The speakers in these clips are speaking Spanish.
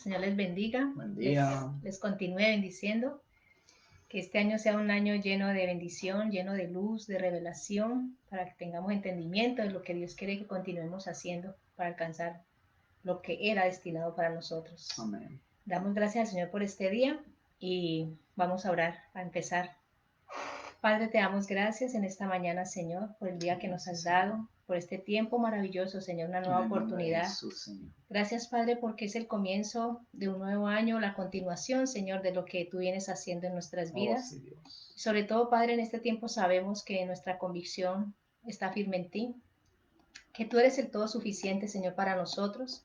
Señor les bendiga. Buen día. Les continúe bendiciendo. Que este año sea un año lleno de bendición, lleno de luz, de revelación, para que tengamos entendimiento de lo que Dios quiere que continuemos haciendo para alcanzar lo que era destinado para nosotros. Amén. Damos gracias al Señor por este día y vamos a orar, a empezar. Padre, te damos gracias en esta mañana, Señor, por el día que nos has dado, por este tiempo maravilloso, Señor, una nueva En el nombre de oportunidad. Jesús, Señor. Gracias, Padre, porque es el comienzo de un nuevo año, la continuación, Señor, de lo que tú vienes haciendo en nuestras Oh, vidas. sí, Dios. Sobre todo, Padre, en este tiempo sabemos que nuestra convicción está firme en ti, que tú eres el todo suficiente, Señor, para nosotros,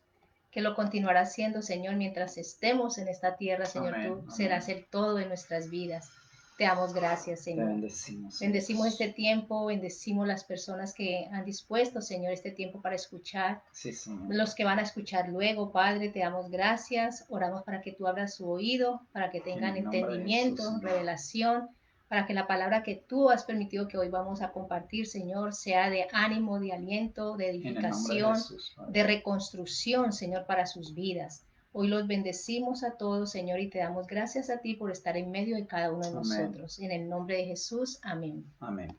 que lo continuarás siendo, Señor, mientras estemos en esta tierra, Señor. Amén, Tú serás amén. el todo de nuestras vidas. Te damos gracias, Te Señor. bendecimos, Bendecimos Dios. este tiempo, bendecimos las personas que han dispuesto, Señor, este tiempo para escuchar. Sí, Señor. Los que van a escuchar luego, Padre, te damos gracias. Oramos para que tú abras su oído, para que En tengan el nombre de Jesús, entendimiento, Señor. revelación, para que la palabra que tú has permitido que hoy vamos a compartir, Señor, sea de ánimo, de aliento, de En el nombre de edificación, Jesús, Padre. de reconstrucción, Señor, para sus vidas. Hoy los bendecimos a todos, Señor, y te damos gracias a ti por estar en medio de cada uno de Amén. nosotros. En el nombre de Jesús, amén. Amén.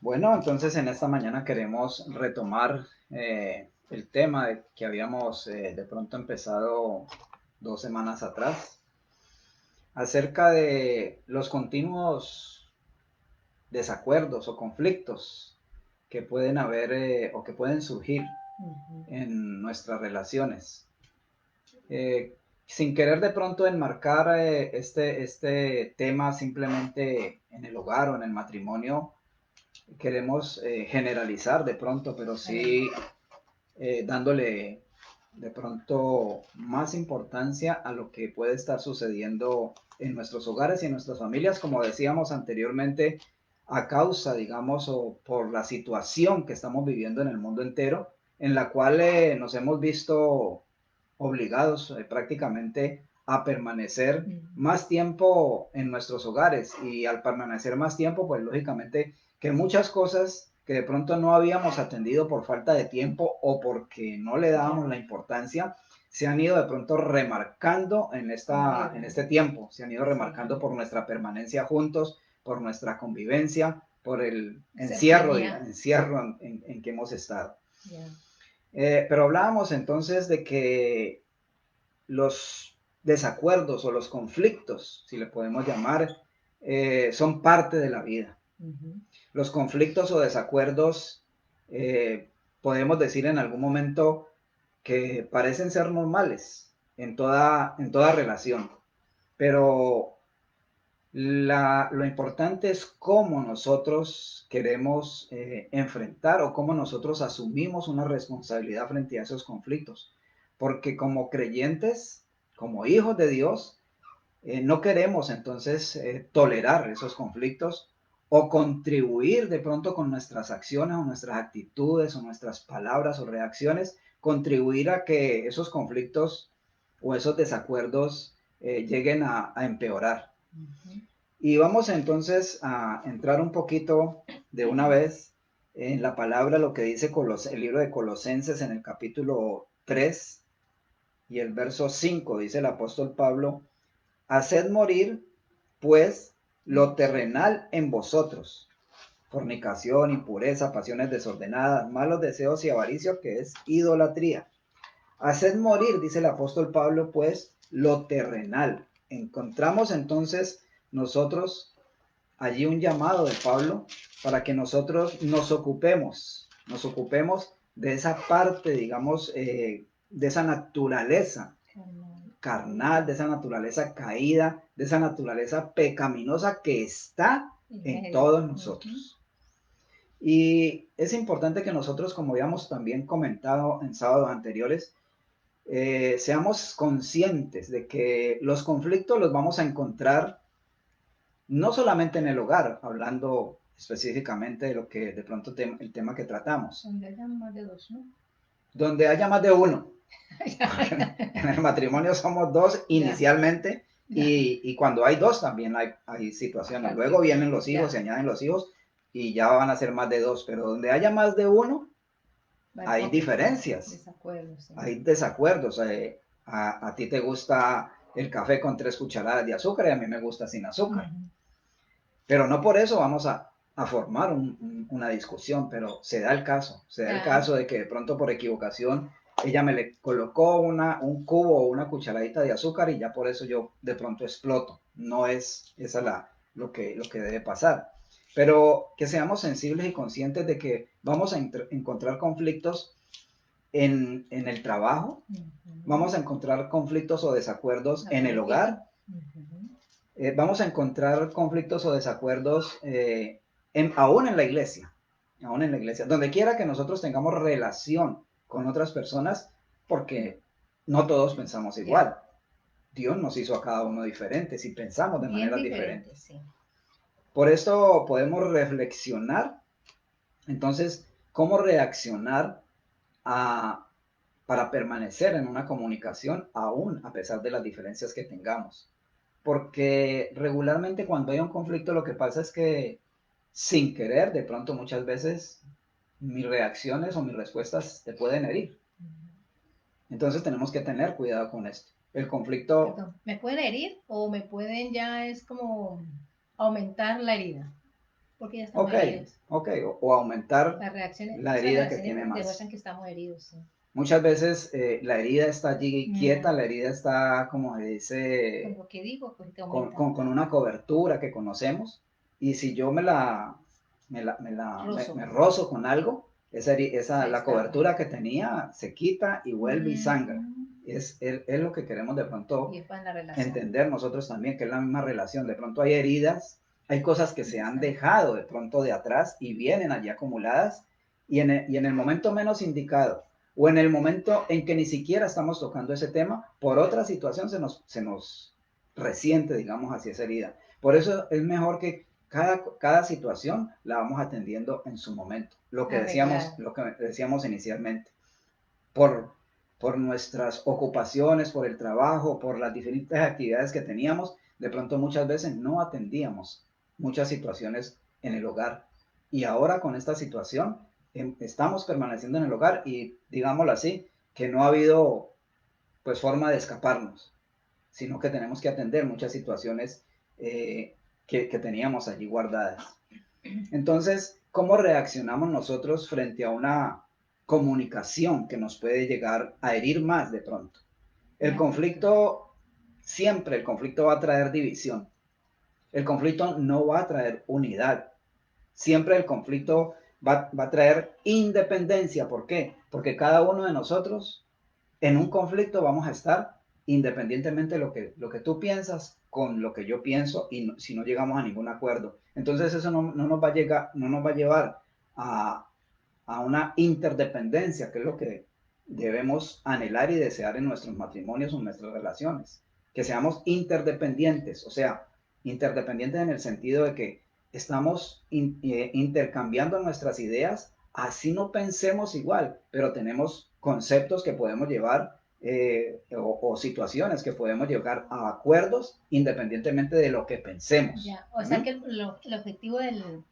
Bueno, entonces en esta mañana queremos retomar el tema que habíamos de pronto empezado 2 semanas atrás, acerca de los continuos desacuerdos o conflictos que pueden haber o que pueden surgir en nuestras relaciones. Sin querer de pronto enmarcar este tema simplemente en el hogar o en el matrimonio, queremos generalizar de pronto, pero sí dándole de pronto más importancia a lo que puede estar sucediendo en nuestros hogares y en nuestras familias, como decíamos anteriormente, a causa, digamos, o por la situación que estamos viviendo en el mundo entero, en la cual nos hemos visto obligados prácticamente a permanecer más tiempo en nuestros hogares, y al permanecer más tiempo, pues lógicamente que muchas cosas que de pronto no habíamos atendido por falta de tiempo o porque no le dábamos la importancia, se han ido de pronto remarcando en este tiempo, se han ido remarcando por nuestra permanencia juntos, por nuestra convivencia, por el encierro en que hemos estado. Pero hablábamos entonces de que los desacuerdos o los conflictos, si le podemos llamar, son parte de la vida. Los conflictos o desacuerdos, podemos decir en algún momento que parecen ser normales en toda relación, pero lo importante es cómo nosotros queremos enfrentar o cómo nosotros asumimos una responsabilidad frente a esos conflictos. Porque como creyentes, como hijos de Dios, no queremos entonces tolerar esos conflictos o contribuir de pronto con nuestras acciones o nuestras actitudes o nuestras palabras o reacciones, contribuir a que esos conflictos o esos desacuerdos lleguen a empeorar. Y vamos entonces a entrar un poquito de una vez en la palabra, lo que dice el libro de Colosenses en el capítulo 3 y el verso 5, dice el apóstol Pablo: haced morir, pues, lo terrenal en vosotros: fornicación, impureza, pasiones desordenadas, malos deseos y avaricia, que es idolatría. Haced morir, dice el apóstol Pablo, pues, lo terrenal. Encontramos entonces nosotros allí un llamado de Pablo para que nosotros nos ocupemos de esa parte, digamos, de esa naturaleza carnal, de esa naturaleza caída, de esa naturaleza pecaminosa que está en todos nosotros. Y es importante que nosotros, como habíamos también comentado en sábados anteriores, seamos conscientes de que los conflictos los vamos a encontrar no solamente en el hogar, hablando específicamente de lo que de pronto el tema que tratamos. Donde haya más de dos, ¿no? Donde haya más de uno. En el matrimonio somos dos inicialmente, y cuando hay dos también hay situaciones. Luego vienen los hijos, se añaden los hijos y ya van a ser más de dos, pero donde haya más de uno hay diferencias, hay desacuerdos. A ti te gusta el café con 3 cucharadas de azúcar y a mí me gusta sin azúcar. Pero no por eso vamos a formar una discusión, pero se da el caso de que de pronto por equivocación ella me le colocó un cubo o una cucharadita de azúcar y ya por eso yo de pronto exploto. No es lo que debe pasar. Pero que seamos sensibles y conscientes de que vamos a encontrar conflictos en el trabajo, vamos a encontrar conflictos o desacuerdos en el hogar, vamos a encontrar conflictos o desacuerdos aún en la iglesia, donde quiera que nosotros tengamos relación con otras personas, porque no todos pensamos igual. Dios nos hizo a cada uno diferentes y pensamos de maneras diferentes. Sí. Por esto podemos reflexionar, entonces, cómo reaccionar para permanecer en una comunicación aún a pesar de las diferencias que tengamos. Porque regularmente cuando hay un conflicto lo que pasa es que sin querer, de pronto muchas veces mis reacciones o mis respuestas te pueden herir. Entonces tenemos que tener cuidado con esto. El conflicto... Perdón, ¿me pueden herir o me pueden ya es como aumentar la herida? Porque ya estamos heridos. O aumentar las reacciones, la herida que tiene más. Demuestran que estamos heridos, sí. Muchas veces la herida está allí quieta, la herida está, como se dice, con lo que digo, pues te con una cobertura que conocemos, y si yo me rozo con algo, la cobertura que tenía se quita y vuelve y sangra. Es lo que queremos de pronto entender nosotros también, que es la misma relación. De pronto hay heridas, hay cosas que se han dejado de pronto de atrás y vienen allí acumuladas, y en el momento menos indicado, o en el momento en que ni siquiera estamos tocando ese tema, por otra situación se nos resiente, digamos, hacia esa herida. Por eso es mejor que cada situación la vamos atendiendo en su momento. Lo que decíamos inicialmente. Por nuestras ocupaciones, por el trabajo, por las diferentes actividades que teníamos, de pronto muchas veces no atendíamos muchas situaciones en el hogar. Y ahora con esta situación estamos permaneciendo en el hogar y, digámoslo así, que no ha habido pues forma de escaparnos, sino que tenemos que atender muchas situaciones que teníamos allí guardadas. Entonces, ¿cómo reaccionamos nosotros frente a una comunicación que nos puede llegar a herir más de pronto? Siempre el conflicto va a traer división. El conflicto no va a traer unidad. Siempre el conflicto va a traer independencia. ¿Por qué? Porque cada uno de nosotros en un conflicto vamos a estar independientemente de lo que tú piensas con lo que yo pienso, y si no llegamos a ningún acuerdo. Entonces eso no nos va a llevar a una interdependencia, que es lo que debemos anhelar y desear en nuestros matrimonios o en nuestras relaciones. Que seamos interdependientes, o sea, interdependientes en el sentido de que estamos intercambiando nuestras ideas, así no pensemos igual, pero tenemos conceptos que podemos llevar o situaciones que podemos llegar a acuerdos independientemente de lo que pensemos. Ya, o sea que el objetivo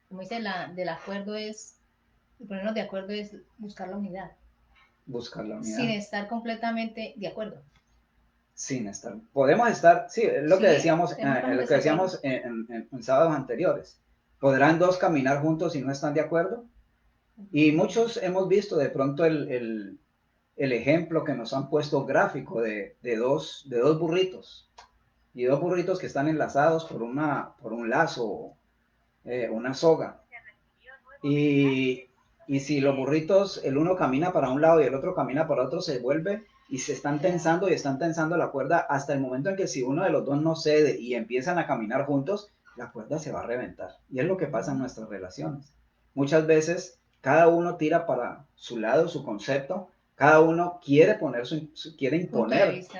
como dice, del acuerdo es, ponernos de acuerdo es buscar la unidad. Buscar la unidad. Sin estar completamente de acuerdo. Sin estar. Podemos estar, sí, es lo que decíamos, en sábados anteriores. ¿Podrán dos caminar juntos si no están de acuerdo? Y muchos hemos visto de pronto el ejemplo que nos han puesto gráfico de dos burritos. Y dos burritos que están enlazados por un lazo, una soga. Y si los burritos, el uno camina para un lado y el otro camina para otro, se vuelve y se están tensando la cuerda hasta el momento en que si uno de los dos no cede y empiezan a caminar juntos, la cuerda se va a reventar. Y es lo que pasa en nuestras relaciones. Muchas veces cada uno tira para su lado, su concepto, cada uno quiere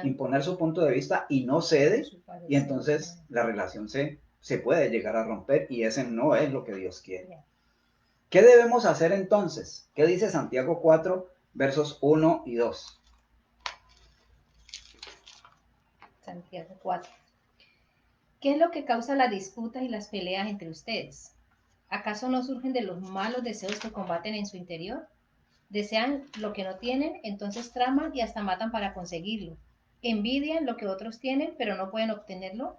imponer su punto de vista y no cede, y entonces la relación se puede llegar a romper, y ese no es lo que Dios quiere. ¿Qué debemos hacer entonces? ¿Qué dice Santiago 4, versos 1 y 2? Santiago 4. ¿Qué es lo que causa las disputas y las peleas entre ustedes? ¿Acaso no surgen de los malos deseos que combaten en su interior? Desean lo que no tienen, entonces traman y hasta matan para conseguirlo. envidian lo que otros tienen, pero no pueden obtenerlo.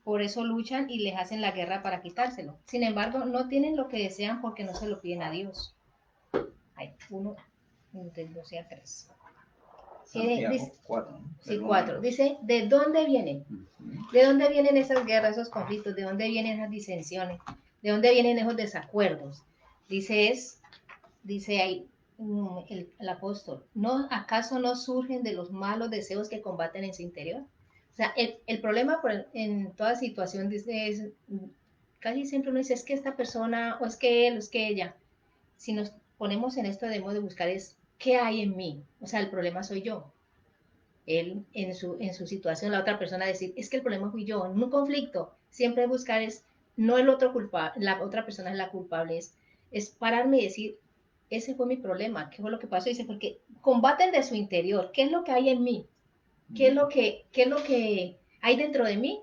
Por eso luchan y les hacen la guerra para quitárselo. Sin embargo, no tienen lo que desean porque no se lo piden a Dios. Hay 1, del 12 al 3. Santiago 4. Sí, 4. Dice, ¿de dónde vienen? ¿De dónde vienen esas guerras, esos conflictos? ¿De dónde vienen esas disensiones? ¿De dónde vienen esos desacuerdos? Dice ahí el apóstol, ¿acaso no surgen de los malos deseos que combaten en su interior? O sea, el problema en toda situación dice, es, casi siempre uno dice, es que esta persona, o es que él, o es que ella. Si nos ponemos en esto de buscar es, ¿qué hay en mí? O sea, el problema soy yo. Él en su situación, la otra persona decir, es que el problema fui yo. En un conflicto, siempre buscar es, no el otro culpable, la otra persona es la culpable, es pararme y decir, ese fue mi problema, ¿qué fue lo que pasó? Dice, porque combaten de su interior, ¿qué es lo que hay en mí? ¿Qué es lo que hay dentro de mí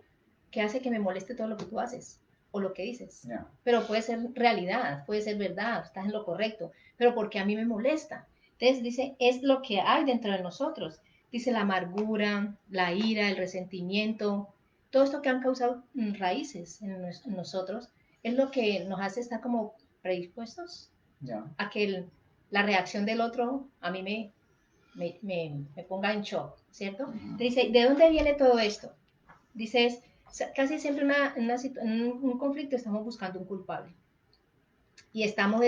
que hace que me moleste todo lo que tú haces o lo que dices? Yeah. Pero puede ser realidad, puede ser verdad, estás en lo correcto, pero porque a mí me molesta. Entonces dice, es lo que hay dentro de nosotros. Dice la amargura, la ira, el resentimiento, todo esto que han causado raíces en nosotros, es lo que nos hace estar como predispuestos Yeah. a que la reacción del otro a mí me ponga en shock, ¿cierto? Dice, ¿de dónde viene todo esto? Dice, casi siempre en un conflicto estamos buscando un culpable. Y estamos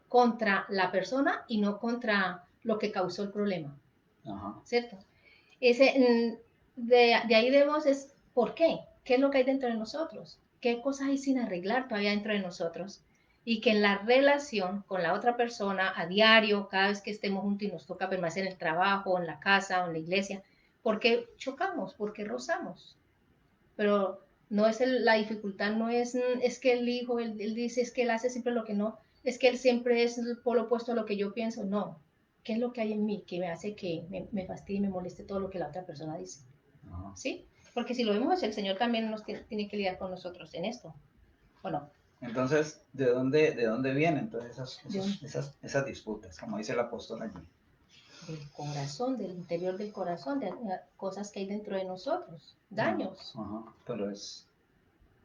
contra la persona y no contra lo que causó el problema, ¿cierto? De ahí vemos es, ¿por qué? ¿Qué es lo que hay dentro de nosotros? ¿Qué cosas hay sin arreglar todavía dentro de nosotros? Y que en la relación con la otra persona a diario, cada vez que estemos juntos y nos toca permanecer en el trabajo, en la casa o en la iglesia, ¿por qué chocamos? ¿Por qué rozamos? Pero no es la dificultad, no es que el hijo, él dice, es que él hace siempre lo que no, es que él siempre es el polo opuesto a lo que yo pienso, no. ¿Qué es lo que hay en mí que me hace que me fastidie y me moleste todo lo que la otra persona dice? ¿Sí? Porque si lo vemos, el Señor también nos tiene que lidiar con nosotros en esto, ¿o no? Entonces, ¿de dónde vienen todas esas disputas, como dice el apóstol allí? Del corazón, del interior del corazón, de cosas que hay dentro de nosotros, daños. Pero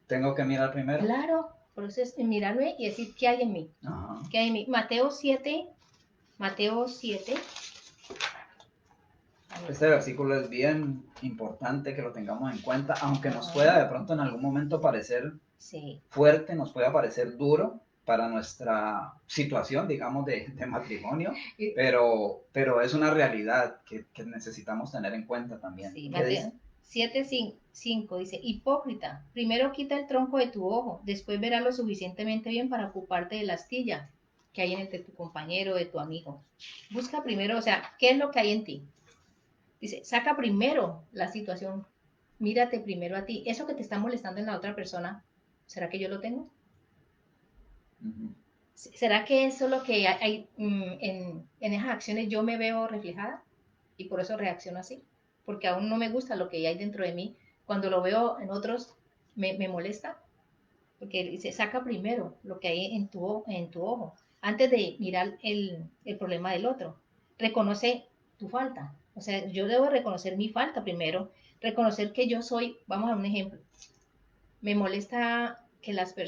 tengo que mirar primero. Claro, por eso es mirarme y decir, ¿qué hay en mí? ¿Qué hay en mí? Mateo 7. Este versículo es bien importante que lo tengamos en cuenta, aunque nos pueda de pronto en algún momento parecer fuerte, nos pueda parecer duro para nuestra situación, digamos, de matrimonio, pero es una realidad que necesitamos tener en cuenta también. Sí, Mateo 7:5 dice, hipócrita, primero quita el tronco de tu ojo, después verás lo suficientemente bien para ocuparte de la astilla que hay entre tu compañero, de tu amigo. Busca primero, o sea, ¿qué es lo que hay en ti? Dice, saca primero la situación, mírate primero a ti. Eso que te está molestando en la otra persona, ¿será que yo lo tengo? ¿Será que eso es lo que hay en esas acciones yo me veo reflejada? Y por eso reacciono así. Porque aún no me gusta lo que hay dentro de mí. Cuando lo veo en otros, me molesta. Porque dice, saca primero lo que hay en tu ojo, antes de mirar el problema del otro. Reconoce tu falta. O sea, yo debo reconocer mi falta primero, reconocer que yo soy, vamos a un ejemplo, me molesta que la X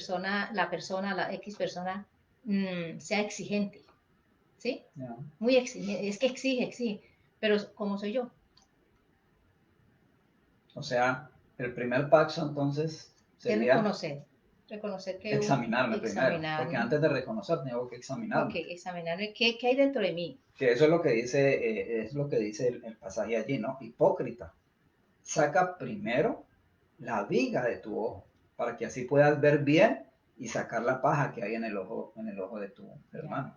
persona, sea exigente, ¿sí? Yeah. Muy exigente, es que exige, pero ¿cómo soy yo? O sea, el primer paso entonces sería reconocer que examinarme primero, porque antes de reconocer tengo que examinarme. Ok, examinarme qué hay dentro de mí. Que eso es lo que dice el pasaje allí, ¿no? Hipócrita. Saca primero la viga de tu ojo, para que así puedas ver bien y sacar la paja que hay en el ojo de tu hermano.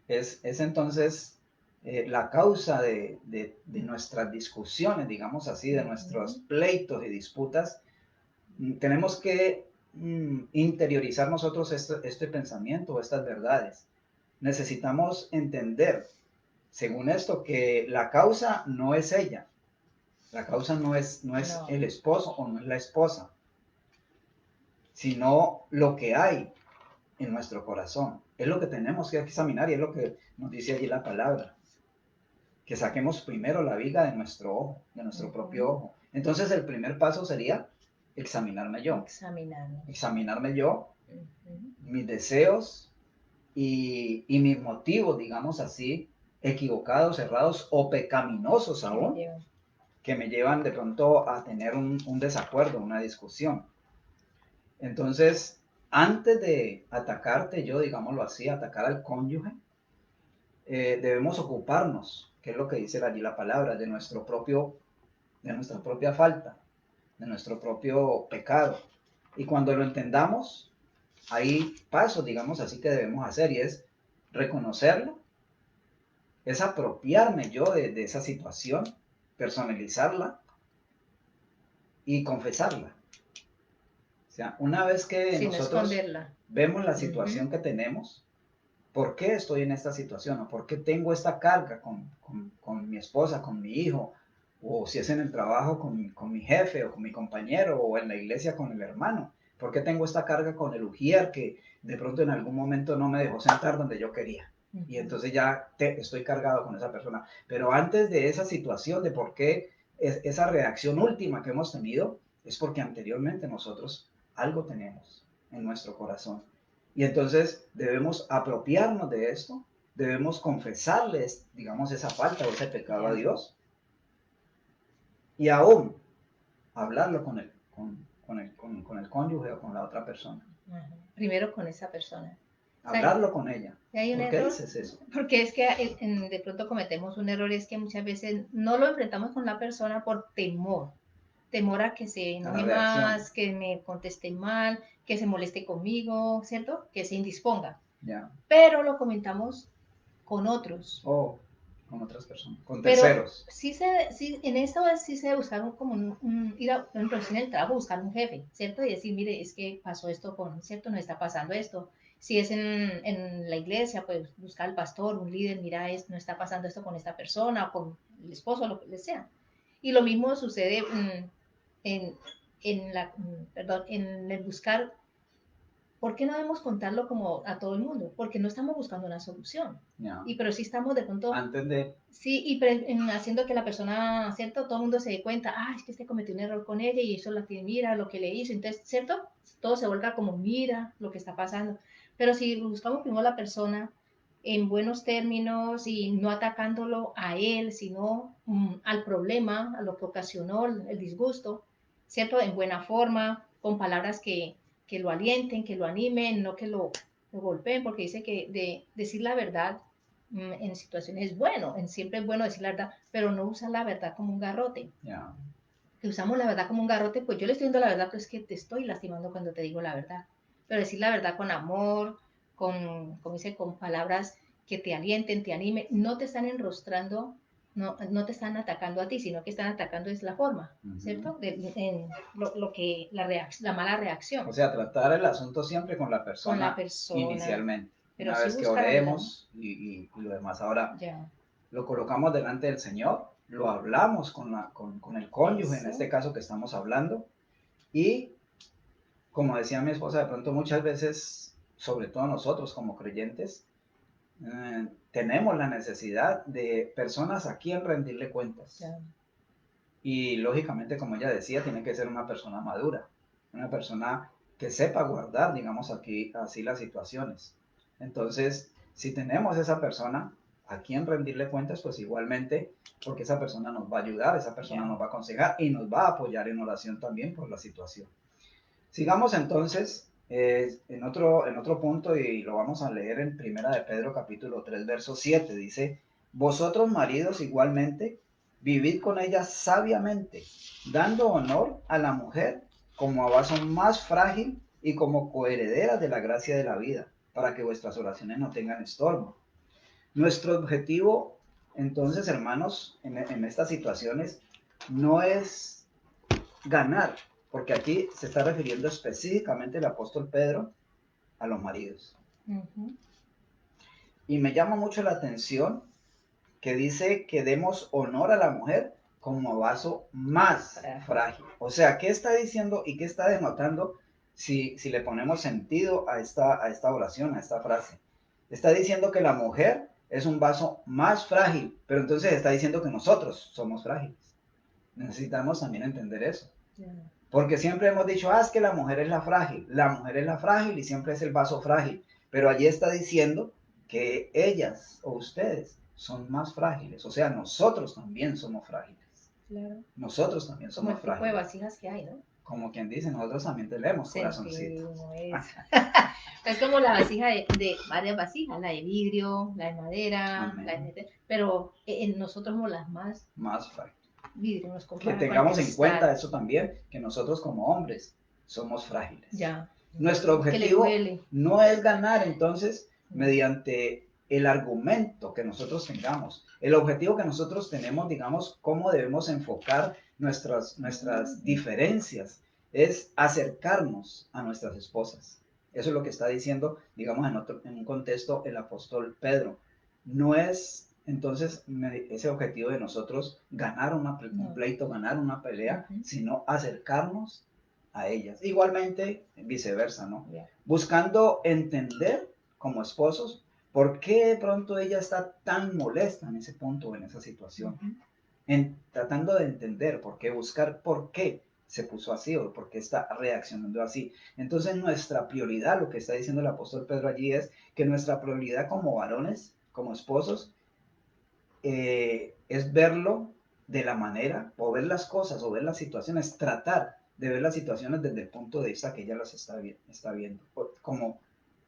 Es entonces la causa de nuestras discusiones, digamos así, de nuestros pleitos y disputas. Tenemos que interiorizar nosotros este pensamiento, estas verdades. Necesitamos entender, según esto, que la causa no es ella. La causa no es el esposo o no es la esposa, sino lo que hay en nuestro corazón. Es lo que tenemos que examinar y es lo que nos dice allí la palabra. que saquemos primero la viga de nuestro ojo, de nuestro propio ojo. Entonces el primer paso sería examinarme yo. Examinarme yo, mis deseos y mis motivos, digamos así, equivocados, errados o pecaminosos aún, que me llevan de pronto a tener un desacuerdo, una discusión. Entonces, antes de atacarte yo, digámoslo así, atacar al cónyuge, debemos ocuparnos, que es lo que dice allí la palabra, de nuestra propia falta, de nuestro propio pecado. Y cuando lo entendamos, hay pasos, digamos así, que debemos hacer, y es reconocerlo, es apropiarme yo de esa situación, personalizarla y confesarla. O sea, una vez que nosotros vemos la situación que tenemos, ¿por qué estoy en esta situación? ¿O por qué tengo esta carga con mi esposa, con mi hijo? O si es en el trabajo con mi jefe o con mi compañero, o en la iglesia con el hermano. ¿Por qué tengo esta carga con el ujier que de pronto en algún momento no me dejó sentar donde yo quería? Y entonces ya estoy cargado con esa persona. Pero antes de esa situación, de por qué esa reacción última que hemos tenido, es porque anteriormente nosotros algo tenemos en nuestro corazón. Y entonces debemos apropiarnos de esto, debemos confesarles, digamos, esa falta o ese pecado a Dios, y aún hablarlo con el cónyuge o con la otra persona. Primero con esa persona. Hablarlo con ella. ¿Por qué dices eso? Porque es que de pronto cometemos un error, es que muchas veces no lo enfrentamos con la persona por temor a que se enoje más, que me conteste mal, que se moleste conmigo, ¿cierto? Que se indisponga. Pero lo comentamos con otros. Con otras personas, con terceros. Pero sí, en esta vez sí se buscaron como ir a en el trabajo, buscar un jefe, ¿cierto? Y decir, mire, es que pasó esto ¿cierto? Nos está pasando esto. Si es en la iglesia, pues buscar al pastor, un líder, mira, no está pasando esto con esta persona, o con el esposo, lo que sea. Y lo mismo sucede en el buscar. ¿Por qué no debemos contarlo como a todo el mundo? Porque no estamos buscando una solución. Pero sí estamos de pronto... Antes de... Sí, y haciendo que la persona, ¿cierto? Todo el mundo se dé cuenta, es que este cometió un error con ella y eso la que mira lo que le hizo. Entonces, ¿cierto? Todo se vuelve como, mira lo que está pasando. Pero si buscamos primero a la persona en buenos términos y no atacándolo a él, sino al problema, a lo que ocasionó el disgusto, ¿cierto? En buena forma, con palabras que lo alienten, que lo animen, no que lo golpeen, porque dice que decir la verdad en situaciones es bueno, siempre es bueno decir la verdad, pero no usar la verdad como un garrote. Que usamos la verdad como un garrote, pues yo le estoy diciendo la verdad, pero es que te estoy lastimando cuando te digo la verdad. Pero decir la verdad con amor, con palabras que te alienten, te animen, no te están enrostrando, no te están atacando a ti, sino que están atacando es la forma, ¿cierto? La mala reacción. O sea, tratar el asunto siempre con la persona inicialmente. Pero una vez que oremos y lo demás. Ahora, lo colocamos delante del Señor, lo hablamos con el cónyuge, en este caso que estamos hablando, y como decía mi esposa, de pronto muchas veces, sobre todo nosotros como creyentes, tenemos la necesidad de personas a quien rendirle cuentas. Y lógicamente, como ella decía, tiene que ser una persona madura, una persona que sepa guardar, digamos aquí, así las situaciones. Entonces, si tenemos esa persona a quien rendirle cuentas, pues igualmente, porque esa persona nos va a ayudar, esa persona nos va a aconsejar y nos va a apoyar en oración también por la situación. Sigamos entonces en otro punto, y lo vamos a leer en Primera de Pedro capítulo 3, verso 7. Dice, vosotros maridos igualmente, vivid con ella sabiamente, dando honor a la mujer como a vaso más frágil y como coheredera de la gracia de la vida, para que vuestras oraciones no tengan estorbo. Nuestro objetivo, entonces, hermanos, en estas situaciones, no es ganar, porque aquí se está refiriendo específicamente el apóstol Pedro a los maridos. Y me llama mucho la atención que dice que demos honor a la mujer como vaso más frágil. O sea, ¿qué está diciendo y qué está denotando si le ponemos sentido a esta oración, a esta frase? Está diciendo que la mujer es un vaso más frágil, pero entonces está diciendo que nosotros somos frágiles. Necesitamos también entender eso. Porque siempre hemos dicho, es que la mujer es la frágil y siempre es el vaso frágil. Pero allí está diciendo que ellas o ustedes son más frágiles. O sea, nosotros también somos frágiles. Claro. Nosotros también Como somos el tipo de frágiles. vasijas que hay, ¿no? Como quien dice, nosotros también tenemos corazoncito. No es. Es como la vasija de varias vasijas, la de vidrio, la de madera, pero nosotros somos las más frágiles. Vidrio nos que tengamos en cuenta eso también, que nosotros como hombres somos frágiles. Ya. Nuestro objetivo no es ganar entonces mediante el argumento que nosotros tengamos. El objetivo que nosotros tenemos, digamos, cómo debemos enfocar nuestras diferencias, es acercarnos a nuestras esposas. Eso es lo que está diciendo, digamos, en un contexto el apóstol Pedro. No es entonces ese objetivo de nosotros ganar un pleito, ganar una pelea, sino acercarnos a ellas. Igualmente, viceversa, ¿no? Buscando entender como esposos por qué de pronto ella está tan molesta en ese punto, en esa situación. Tratando de entender por qué, buscar por qué se puso así o por qué está reaccionando así. Entonces nuestra prioridad, lo que está diciendo el apóstol Pedro allí es que nuestra prioridad como varones, como esposos, es verlo de la manera, o ver las cosas, o ver las situaciones, tratar de ver las situaciones desde el punto de vista que ella las está viendo. Como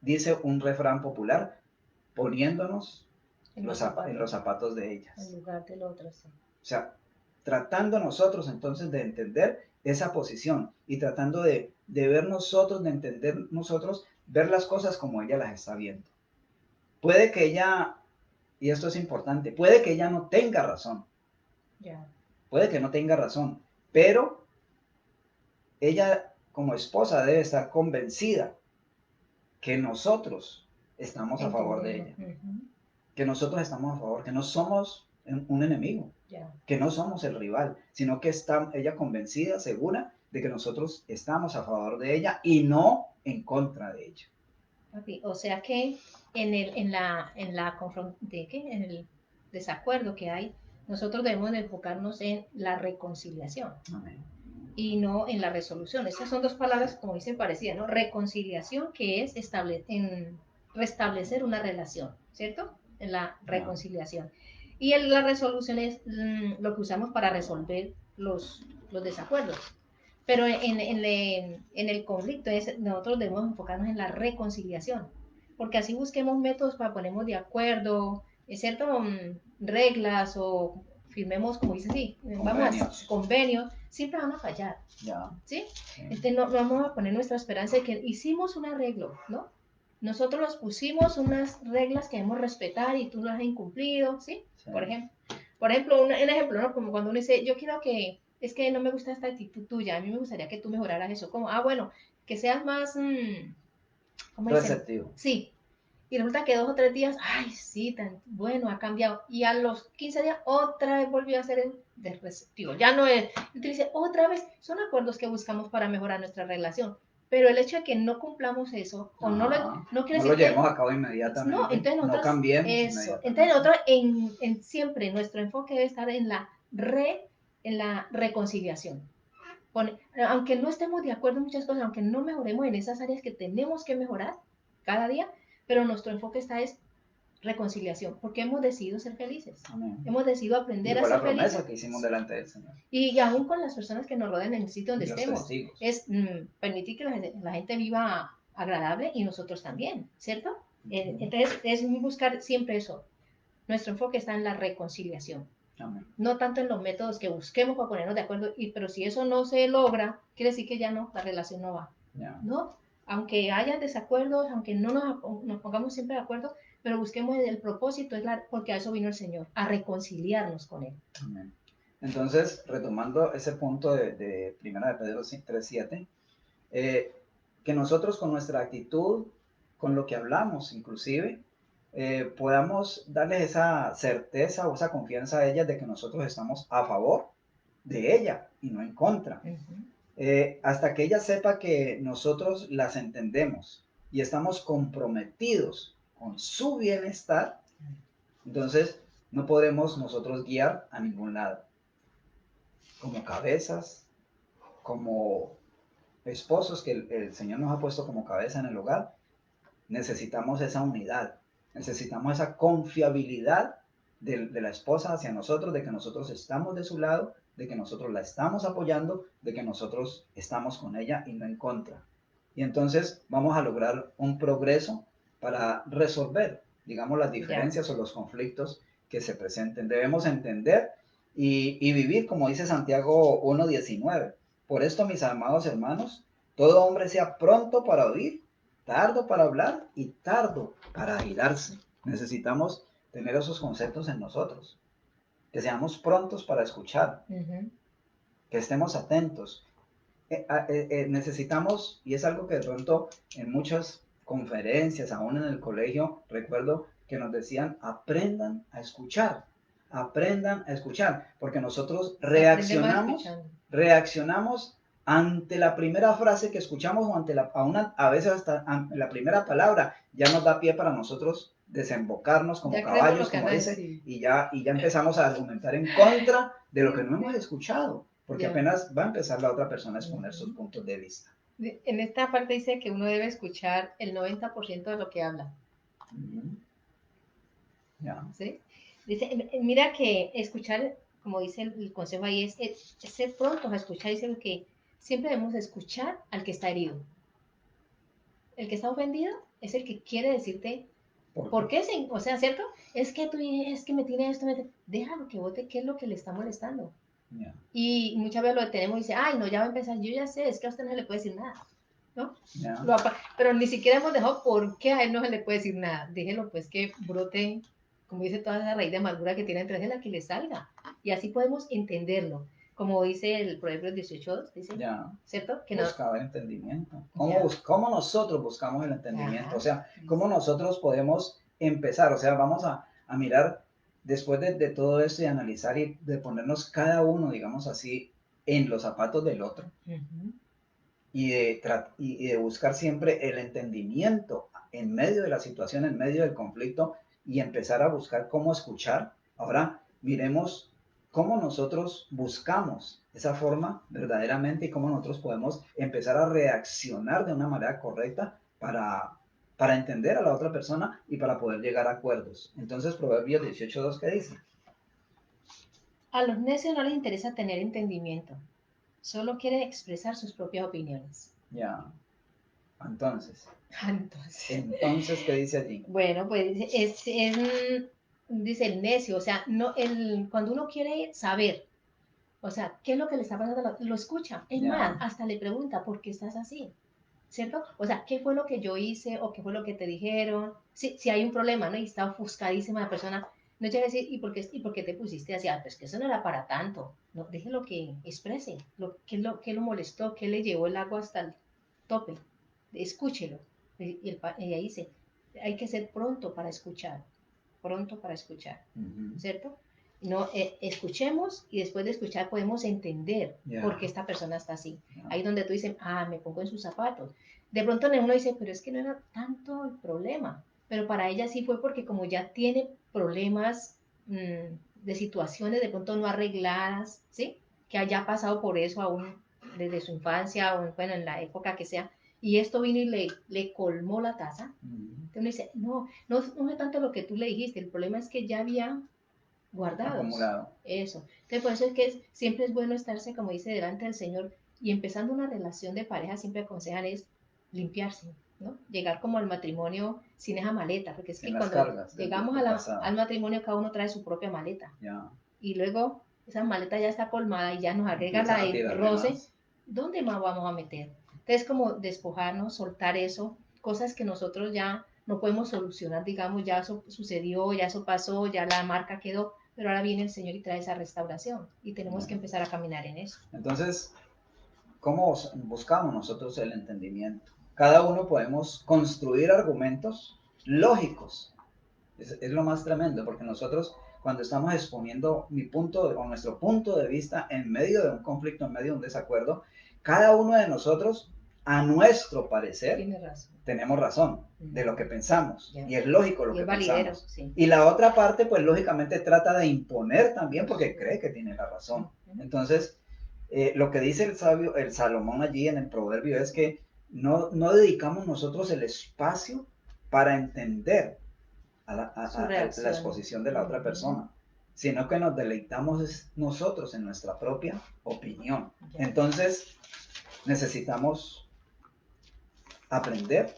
dice un refrán popular, poniéndonos en los zapatos de ellas. En lugar del otro, sí. O sea, tratando nosotros entonces de entender esa posición y tratando de ver nosotros, de entender nosotros, ver las cosas como ella las está viendo. Puede que ella, y esto es importante, puede que ella no tenga razón. Puede que no tenga razón, pero ella como esposa debe estar convencida que nosotros estamos a favor de ella. Que nosotros estamos a favor, que no somos un enemigo, que no somos el rival, sino que está ella convencida, segura, de que nosotros estamos a favor de ella y no en contra de ella. O sea que en el desacuerdo que hay, nosotros debemos de enfocarnos en la reconciliación. Amén. Y no en la resolución. Estas son dos palabras, como dicen, parecidas, ¿no? Reconciliación, que es restablecer una relación, ¿cierto? En la reconciliación. Y la resolución es lo que usamos para resolver los desacuerdos. Pero en el conflicto nosotros debemos enfocarnos en la reconciliación, porque así busquemos métodos para ponernos de acuerdo, ¿cierto? Reglas o firmemos, como dice, sí, vamos a convenios, siempre van a fallar, ¿sí? Entonces no vamos a poner nuestra esperanza de que hicimos un arreglo, ¿no? Nosotros nos pusimos unas reglas que debemos respetar y tú las has incumplido, ¿sí? Por ejemplo, un ejemplo, ¿no? Como cuando uno dice, yo quiero que es que no me gusta esta actitud tuya, a mí me gustaría que tú mejoraras eso, como, bueno, que seas más, ¿cómo receptivo. Sí, y resulta que 2 o 3 días, ay, sí, tan bueno, ha cambiado, y a los 15 días otra vez volvió a ser el de receptivo, ya no es, y tú dices, otra vez, son acuerdos que buscamos para mejorar nuestra relación, pero el hecho de que no cumplamos eso, o no quiere decir lo llevemos a cabo inmediatamente, no, entonces nosotros, no cambiemos eso, entonces nosotros siempre nuestro enfoque debe estar en la reconciliación. Aunque no estemos de acuerdo en muchas cosas, aunque no mejoremos en esas áreas que tenemos que mejorar cada día, pero nuestro enfoque es reconciliación, porque hemos decidido ser felices. Amén. Hemos decidido aprender a ser felices. Fue la promesa que hicimos delante del Señor. Y aún con las personas que nos rodean en el sitio donde estemos. Testigos. Es permitir que la gente viva agradable y nosotros también, ¿cierto? Entonces es buscar siempre eso. Nuestro enfoque está en la reconciliación. Amén. No tanto en los métodos que busquemos para ponernos de acuerdo, pero si eso no se logra, quiere decir que ya no, la relación no va. ¿No? Aunque haya desacuerdos, aunque no nos pongamos siempre de acuerdo, pero busquemos el propósito, porque a eso vino el Señor, a reconciliarnos con Él. Amén. Entonces, retomando ese punto de 1 de Pedro 3:7, que nosotros con nuestra actitud, con lo que hablamos inclusive, podamos darles esa certeza o esa confianza a ellas de que nosotros estamos a favor de ella y no en contra. Hasta que ella sepa que nosotros las entendemos y estamos comprometidos con su bienestar, Entonces, no podremos nosotros guiar a ningún lado. Como cabezas, como esposos que el Señor nos ha puesto como cabeza en el hogar, necesitamos esa unidad, necesitamos esa confiabilidad de la esposa hacia nosotros, de que nosotros estamos de su lado, de que nosotros la estamos apoyando, de que nosotros estamos con ella y no en contra. Y entonces vamos a lograr un progreso para resolver, digamos, las Ya. diferencias o los conflictos que se presenten. Debemos entender y vivir, como dice Santiago 1:19. Por esto, mis amados hermanos, todo hombre sea pronto para oír, tardo para hablar y tardo para airarse. Necesitamos tener esos conceptos en nosotros, que seamos prontos para escuchar, Ujú. que estemos atentos. Necesitamos, y es algo que de pronto en muchas conferencias, aún en el colegio, recuerdo que nos decían, aprendan a escuchar, porque nosotros Se aprende más escuchando. reaccionamos ante la primera frase que escuchamos o ante a veces hasta la primera palabra, ya nos da pie para nosotros desembocarnos como Ya creemos lo caballos, que como van a dice, decir. y ya empezamos a argumentar en contra de lo que no hemos escuchado, porque Ya. apenas va a empezar la otra persona a exponer sus Ujú. puntos de vista. En esta parte dice que uno debe escuchar el 90% de lo que habla. Ujú. Ya, ¿Sí? Dice, mira que escuchar, como dice el consejo ahí, es ser prontos a escuchar. Dice que siempre debemos escuchar al que está herido. El que está ofendido es el que quiere decirte ¿por qué? por qué, o sea, ¿cierto? Es que tú, es que me tiene esto, déjalo que vote qué es lo que le está molestando. Ya, Y muchas veces lo detenemos y dice, ay, no, ya va a empezar, yo ya sé, es que a usted no se le puede decir nada, ¿no? ya, Pero ni siquiera hemos dejado por qué a él no se le puede decir nada. Déjelo pues que brote, como dice, toda esa raíz de amargura que tiene entre la que le salga. Y así podemos entenderlo. Como dice el Proverbio 18, dice, ya. ¿cierto? Que no, Buscaba el entendimiento. ya, ¿Cómo nosotros buscamos el entendimiento? O ajá, sea, ¿cómo nosotros podemos empezar? O sea, vamos a mirar después de todo esto y analizar y de ponernos cada uno, digamos así, en los zapatos del otro uh-huh, y de buscar siempre el entendimiento en medio de la situación, en medio del conflicto y empezar a buscar cómo escuchar. Ahora miremos cómo nosotros buscamos esa forma verdaderamente y cómo nosotros podemos empezar a reaccionar de una manera correcta para entender a la otra persona y para poder llegar a acuerdos. Entonces, Proverbios 18:2, ¿qué dice? a los necios no les interesa tener entendimiento, solo quieren expresar sus propias opiniones. Ya, entonces, Entonces, ¿qué dice allí? bueno, pues dice el necio, o sea, no, cuando uno quiere saber, o sea, qué es lo que le está pasando, lo escucha. Es más, Ya, hasta le pregunta, ¿por qué estás así? ¿Cierto? O sea, ¿qué fue lo que yo hice o qué fue lo que te dijeron? Si hay un problema, ¿no? Y está ofuscadísima la persona, no llega a decir, ¿y por qué te pusiste así? Ah, pues que eso no era para tanto. No, déjelo que exprese, qué lo molestó, qué le llevó el agua hasta el tope. Escúchelo. Y ahí dice, hay que ser pronto para escuchar, uh-huh. ¿cierto? No, escuchemos y después de escuchar podemos entender por Ya, qué esta persona está así. ya. Ahí donde tú dices, me pongo en sus zapatos. De pronto uno dice, pero es que no era tanto el problema. Pero para ella sí fue porque como ya tiene problemas de situaciones de pronto no arregladas, ¿sí? Que haya pasado por eso aún desde su infancia o bueno, en la época que sea, y esto vino y le colmó la taza. Uh-huh. Entonces uno dice, no es tanto lo que tú le dijiste, el problema es que ya había guardados. Acumulado. Eso. Entonces, por eso es que siempre es bueno estarse, como dice, delante del Señor y empezando una relación de pareja, siempre aconsejan es limpiarse, ¿no? Llegar como al matrimonio sin esa maleta, porque es Sin que las cuando cargas llegamos del pasado. al matrimonio, cada uno trae su propia maleta Ya, y luego esa maleta ya está colmada y ya nos agrega empiezan la a de tirar de roce, más. ¿dónde más vamos a meter? Entonces, como despojarnos, soltar eso, cosas que nosotros ya no podemos solucionar, digamos, ya eso sucedió, ya eso pasó, ya la marca quedó, pero ahora viene el Señor y trae esa restauración y tenemos Ya. que empezar a caminar en eso. Entonces, ¿cómo buscamos nosotros el entendimiento? Cada uno podemos construir argumentos lógicos. Es lo más tremendo, porque nosotros cuando estamos exponiendo mi punto o nuestro punto de vista en medio de un conflicto, en medio de un desacuerdo, cada uno de nosotros a nuestro parecer, Tiene razón. tenemos razón de lo que pensamos. Ya. Y es lógico lo Y que es validero, pensamos. sí. Y la otra parte, pues lógicamente trata de imponer también porque cree que tiene la razón. Entonces, lo que dice el sabio, el Salomón allí en el proverbio es que no dedicamos nosotros el espacio para entender a la exposición de la otra persona, sino que nos deleitamos nosotros en nuestra propia opinión. Entonces, necesitamos aprender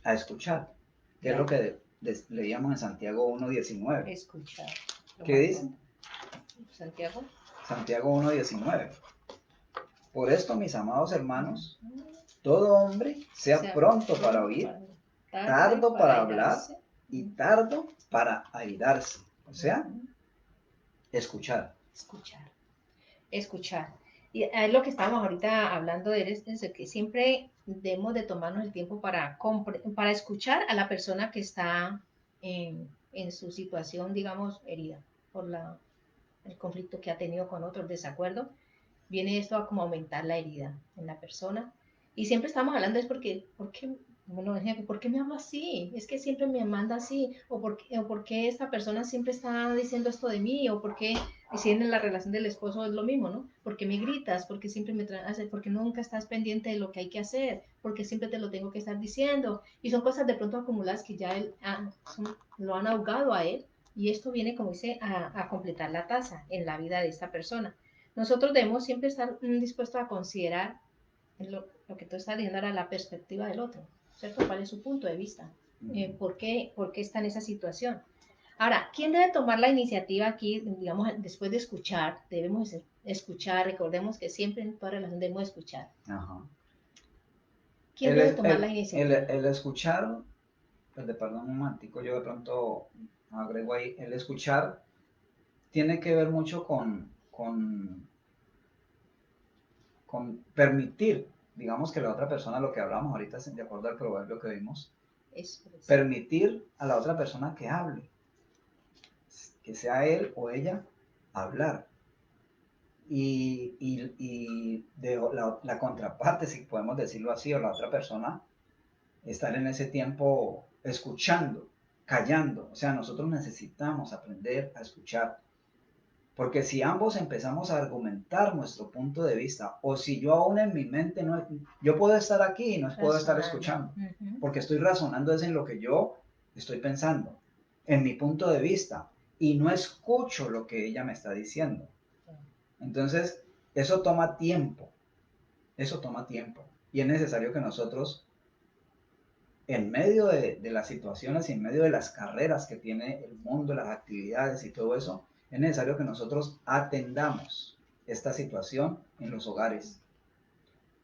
a escuchar, que es lo que leíamos en Santiago 1.19. Escuchar. ¿Qué dice? Santiago. Santiago 1.19. Por esto, mis amados hermanos, todo hombre sea pronto para oír, tardo para hablar y tardo para airarse. O sea, escuchar. Escuchar. Y es lo que estábamos ahorita hablando de que siempre debemos de tomarnos el tiempo para escuchar a la persona que está en su situación, digamos, herida por el conflicto que ha tenido con otro, el desacuerdo. Viene esto a como aumentar la herida en la persona. Y siempre estamos hablando es porque, bueno, ¿por qué me habla así? Es que siempre me manda así, o por qué esta persona siempre está diciendo esto de mí, o por qué, y si en la relación del esposo es lo mismo, ¿no? ¿Por qué me gritas? ¿Por qué siempre me haces? ¿Por qué nunca estás pendiente de lo que hay que hacer? ¿Por qué siempre te lo tengo que estar diciendo? Y son cosas de pronto acumuladas que ya lo han ahogado a él, y esto viene, como dice, a completar la taza en la vida de esta persona. Nosotros debemos siempre estar dispuestos a considerar lo que tú estás diciendo ahora, la perspectiva del otro, ¿cierto? ¿Cuál es su punto de vista? ¿Por qué está en esa situación? Ahora, ¿quién debe tomar la iniciativa aquí? Digamos, después de escuchar, debemos escuchar, recordemos que siempre en toda relación debemos escuchar. Ajá. ¿Quién debe tomar la iniciativa? El escuchar, perdón un momentico, yo de pronto agrego ahí, el escuchar tiene que ver mucho con permitir, digamos que la otra persona, lo que hablamos ahorita, de acuerdo al proverbio que vimos, permitir a la otra persona que hable, que sea él o ella hablar. Y de la contraparte, si podemos decirlo así, o la otra persona, estar en ese tiempo escuchando, callando. O sea, nosotros necesitamos aprender a escuchar. Porque si ambos empezamos a argumentar nuestro punto de vista, o si yo aún en mi mente no, yo puedo estar aquí y no puedo estar escuchando, porque estoy razonando es en lo que yo estoy pensando, en mi punto de vista, y no escucho lo que ella me está diciendo. Entonces, eso toma tiempo, y es necesario que nosotros, en medio de las situaciones y en medio de las carreras que tiene el mundo, las actividades y todo eso, es necesario que nosotros atendamos esta situación en los hogares.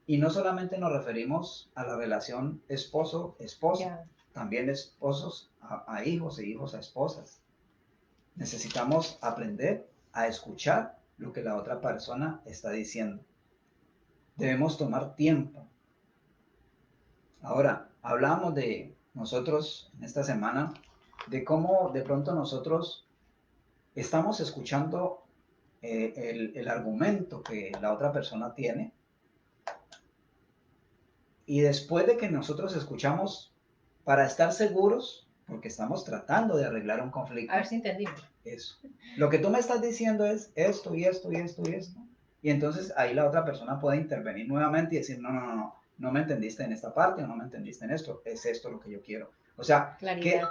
Y no solamente nos referimos a la relación esposo-esposa, también esposos a hijos e hijos a esposas. Necesitamos aprender a escuchar lo que la otra persona está diciendo. Debemos tomar tiempo. Ahora, hablamos de nosotros en esta semana, de cómo de pronto nosotros estamos escuchando el argumento que la otra persona tiene, y después de que nosotros escuchamos, para estar seguros, porque estamos tratando de arreglar un conflicto. A ver si entendimos. Eso. Lo que tú me estás diciendo es esto y esto y esto y esto. Y entonces ahí la otra persona puede intervenir nuevamente y decir, no me entendiste en esta parte o no me entendiste en esto, es esto lo que yo quiero. O sea, que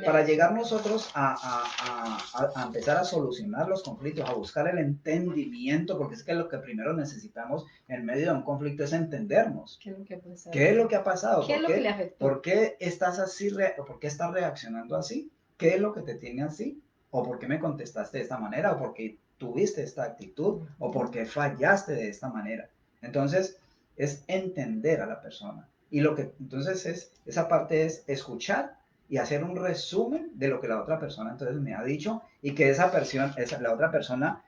para llegar nosotros a empezar a solucionar los conflictos, a buscar el entendimiento, porque es que lo que primero necesitamos en medio de un conflicto es entendernos. ¿Qué es lo que ha pasado? ¿Qué es lo que le afectó? ¿Por qué estás así? ¿Por qué estás reaccionando así? ¿Qué es lo que te tiene así? ¿O por qué me contestaste de esta manera? ¿O por qué tuviste esta actitud? ¿O por qué fallaste de esta manera? Entonces, es entender a la persona. Y entonces esa parte es escuchar y hacer un resumen de lo que la otra persona entonces me ha dicho, y que la otra persona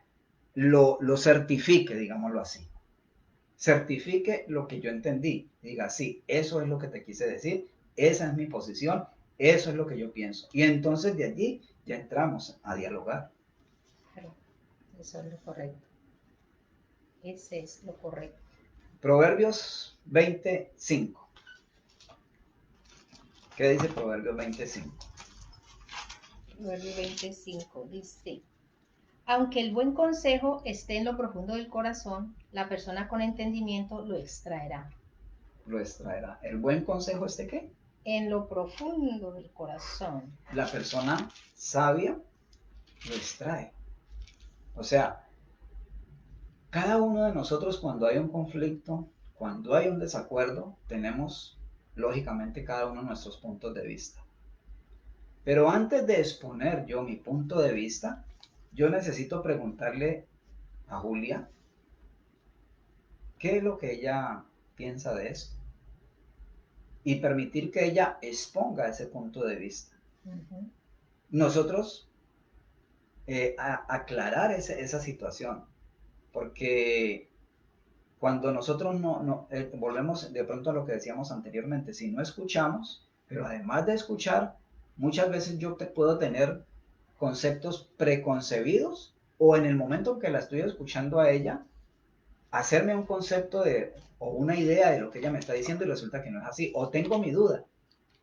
lo certifique, digámoslo así. Certifique lo que yo entendí. Diga, sí, eso es lo que te quise decir, esa es mi posición, eso es lo que yo pienso. Y entonces de allí ya entramos a dialogar. Claro, eso es lo correcto. Ese es lo correcto. Proverbios 25. ¿Qué dice Proverbios 25? Proverbio 25 dice, aunque el buen consejo esté en lo profundo del corazón, la persona con entendimiento lo extraerá. Lo extraerá. ¿El buen consejo este qué? En lo profundo del corazón. La persona sabia lo extrae. O sea, cada uno de nosotros cuando hay un conflicto, cuando hay un desacuerdo, tenemos lógicamente cada uno nuestros puntos de vista. Pero antes de exponer yo mi punto de vista, yo necesito preguntarle a Julia qué es lo que ella piensa de esto y permitir que ella exponga ese punto de vista. Ujú. Nosotros aclarar esa situación, porque cuando nosotros volvemos de pronto a lo que decíamos anteriormente, si no escuchamos, pero además de escuchar, muchas veces yo puedo tener conceptos preconcebidos o en el momento en que la estoy escuchando a ella, hacerme un concepto o una idea de lo que ella me está diciendo y resulta que no es así, o tengo mi duda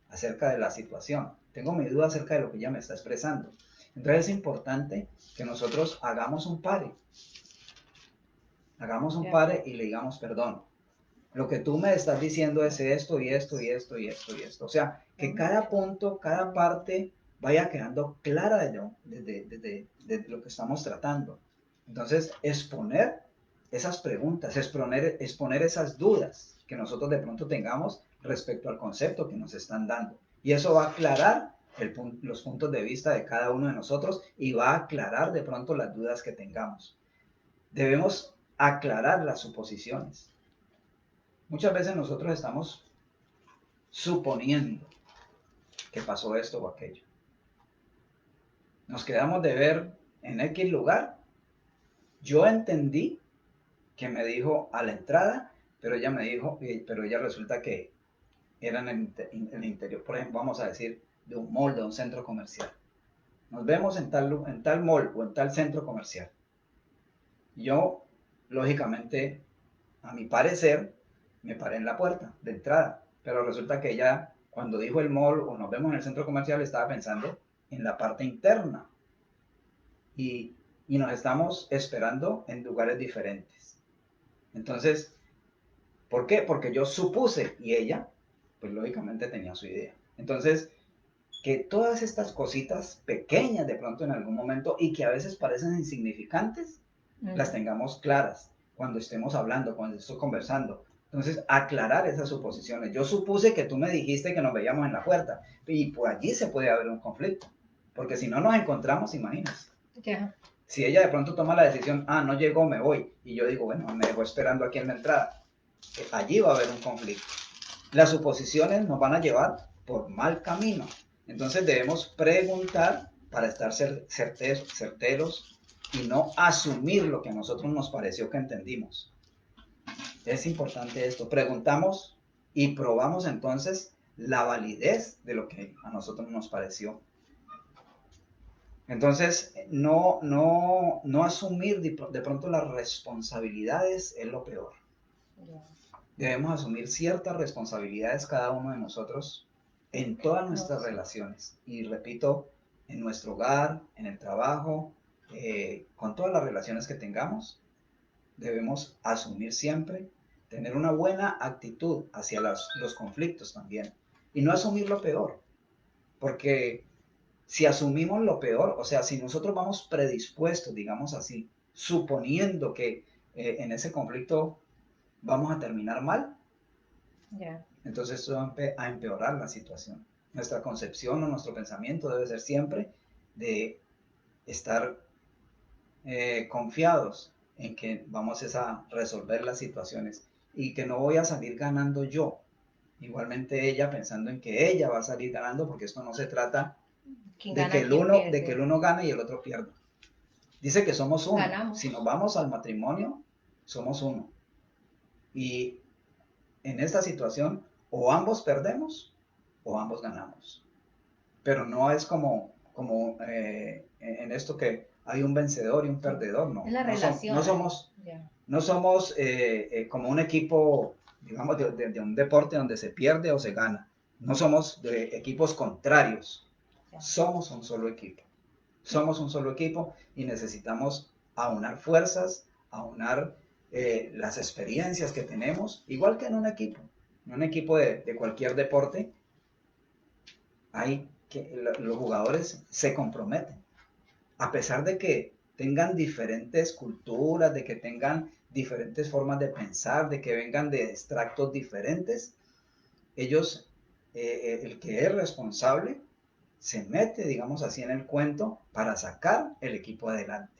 acerca de la situación, tengo mi duda acerca de lo que ella me está expresando. Entonces es importante que nosotros hagamos un pare y le digamos perdón. Lo que tú me estás diciendo es esto y esto y esto y esto y esto. O sea, que cada punto, cada parte vaya quedando clara de lo que estamos tratando. Entonces, exponer esas preguntas, exponer esas dudas que nosotros de pronto tengamos respecto al concepto que nos están dando. Y eso va a aclarar los puntos de vista de cada uno de nosotros y va a aclarar de pronto las dudas que tengamos. Debemos aclarar las suposiciones. Muchas veces nosotros estamos suponiendo que pasó esto o aquello. Nos quedamos de ver en X lugar. Yo entendí que me dijo a la entrada, pero ella me dijo, pero ella resulta que era en el interior, por ejemplo, vamos a decir, de un mall, de un centro comercial. Nos vemos en tal mall o en tal centro comercial. Yo, lógicamente, a mi parecer, me paré en la puerta de entrada, pero resulta que ella, cuando dijo el mall o nos vemos en el centro comercial, estaba pensando en la parte interna y, y nos estamos esperando en lugares diferentes. Entonces, ¿por qué? Porque yo supuse y ella, pues lógicamente tenía su idea. Entonces, que todas estas cositas pequeñas de pronto en algún momento y que a veces parecen insignificantes, las tengamos claras cuando estemos hablando, cuando estoy conversando. Entonces, aclarar esas suposiciones. Yo supuse que tú me dijiste que nos veíamos en la puerta y por allí se puede haber un conflicto, porque si no nos encontramos, imagínense. Ya. Si ella de pronto toma la decisión, no llegó, me voy, y yo digo, bueno, me dejó esperando aquí en la entrada, allí va a haber un conflicto. Las suposiciones nos van a llevar por mal camino. Entonces debemos preguntar para estar certeros y no asumir lo que a nosotros nos pareció que entendimos. Es importante esto. Preguntamos y probamos entonces la validez de lo que a nosotros nos pareció. Entonces, no asumir de pronto las responsabilidades es lo peor. Debemos asumir ciertas responsabilidades cada uno de nosotros en todas nuestras relaciones. Y repito, en nuestro hogar, en el trabajo, con todas las relaciones que tengamos, debemos asumir siempre, tener una buena actitud hacia los conflictos también. Y no asumir lo peor, porque si asumimos lo peor, o sea, si nosotros vamos predispuestos, digamos así, suponiendo que en ese conflicto vamos a terminar mal, entonces esto va a empeorar la situación. Nuestra concepción o nuestro pensamiento debe ser siempre de estar confiados en que vamos a resolver las situaciones y que no voy a salir ganando yo. Igualmente ella pensando en que ella va a salir ganando, porque esto no se trata de que el uno gane y el otro pierda. Dice que somos uno. Ganamos. Si nos vamos al matrimonio, somos uno. Y en esta situación, o ambos perdemos o ambos ganamos. Pero no es como en esto que hay un vencedor y un perdedor, no. Es la relación. No somos, No somos como un equipo, digamos, de un deporte donde se pierde o se gana. No somos de equipos contrarios. Somos un solo equipo. Somos un solo equipo y necesitamos aunar fuerzas, aunar las experiencias que tenemos, igual que en un equipo. En un equipo de cualquier deporte, los jugadores se comprometen. A pesar de que tengan diferentes culturas, de que tengan diferentes formas de pensar, de que vengan de extractos diferentes, ellos, el que es responsable, se mete, digamos así, en el cuento para sacar el equipo adelante.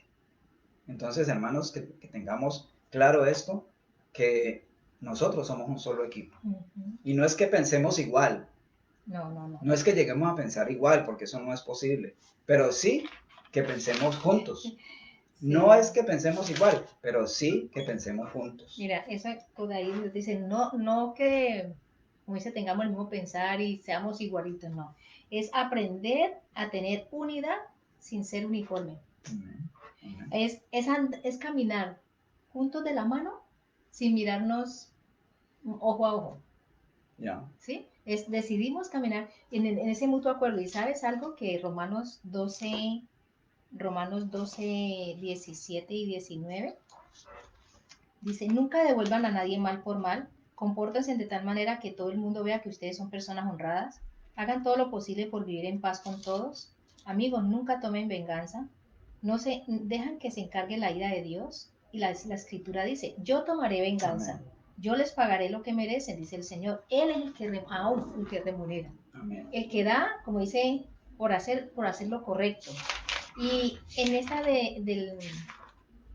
Entonces, hermanos, que tengamos claro esto, que nosotros somos un solo equipo. Y no es que pensemos igual. No es que lleguemos a pensar igual, porque eso no es posible. Pero sí que pensemos juntos. Sí. No es que pensemos igual, pero sí que pensemos juntos. Mira, esa por ahí nos dice, no que, como dice, tengamos el mismo pensar y seamos igualitos, no. Es aprender a tener unidad sin ser uniforme. Es caminar juntos de la mano sin mirarnos ojo a ojo. Yeah. ¿Sí? Decidimos caminar en ese mutuo acuerdo. Y sabes algo que Romanos 12, 17 y 19 dice, nunca devuelvan a nadie mal por mal, compórtense de tal manera que todo el mundo vea que ustedes son personas honradas, hagan todo lo posible por vivir en paz con todos. Amigos, nunca tomen venganza, no se dejan que se encargue la ira de Dios. Y la escritura dice, yo tomaré venganza. Amén. Yo les pagaré lo que merecen, dice el Señor. Él es el que remunera. Amén. El que da, como dice, por hacer lo correcto. Y en esta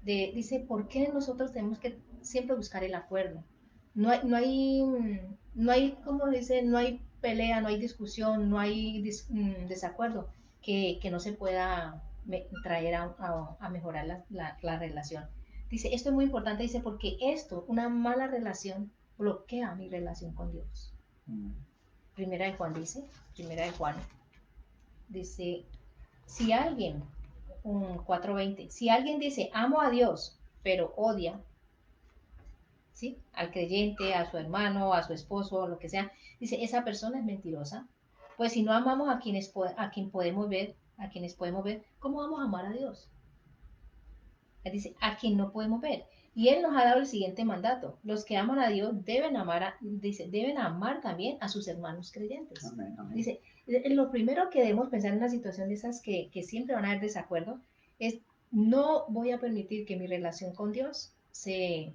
dice, ¿por qué nosotros tenemos que siempre buscar el acuerdo? Como dice, no hay pelea, no hay discusión, no hay desacuerdo que no se pueda traer a mejorar la relación. Dice, esto es muy importante, dice, porque una mala relación, bloquea mi relación con Dios. Primera de Juan dice, si alguien 4:20. Si alguien dice, amo a Dios, pero odia, ¿sí?, al creyente, a su hermano, a su esposo, lo que sea, dice, esa persona es mentirosa. Pues si no amamos a quienes podemos ver, ¿cómo vamos a amar a Dios? Él dice, a quien no podemos ver. Y Él nos ha dado el siguiente mandato. Los que aman a Dios deben amar también a sus hermanos creyentes. Amén, amén. Dice, lo primero que debemos pensar en una situación de esas que siempre van a haber desacuerdo es, no voy a permitir que mi relación con Dios se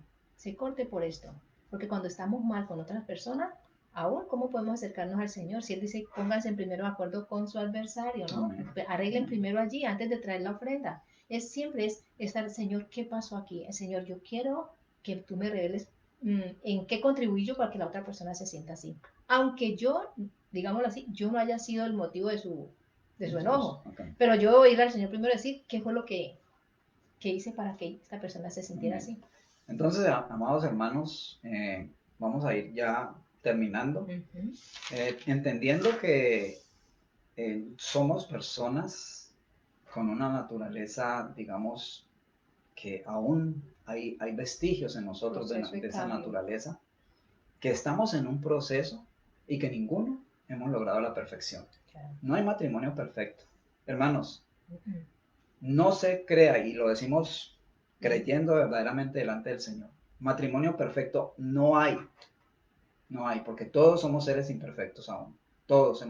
corte por esto. Porque cuando estamos mal con otras personas, aún cómo podemos acercarnos al Señor. Si Él dice, pónganse primero de acuerdo con su adversario, ¿no? Amén. Arreglen primero allí antes de traer la ofrenda. Siempre es estar, Señor, ¿qué pasó aquí? Señor, yo quiero que tú me reveles en qué contribuí yo para que la otra persona se sienta así. Aunque yo, digámoslo así, yo no haya sido el motivo de su enojo. Okay. Pero yo voy a ir al Señor primero a decir qué fue lo que hice para que esta persona se sintiera así. Entonces, amados hermanos, vamos a ir ya terminando, entendiendo que somos personas con una naturaleza, digamos, que aún hay vestigios en nosotros de esa naturaleza, que estamos en un proceso y que ninguno hemos logrado la perfección. Claro. No hay matrimonio perfecto. Hermanos, no se crea, y lo decimos creyendo verdaderamente delante del Señor, matrimonio perfecto no hay. No hay, porque todos somos seres imperfectos aún. Todos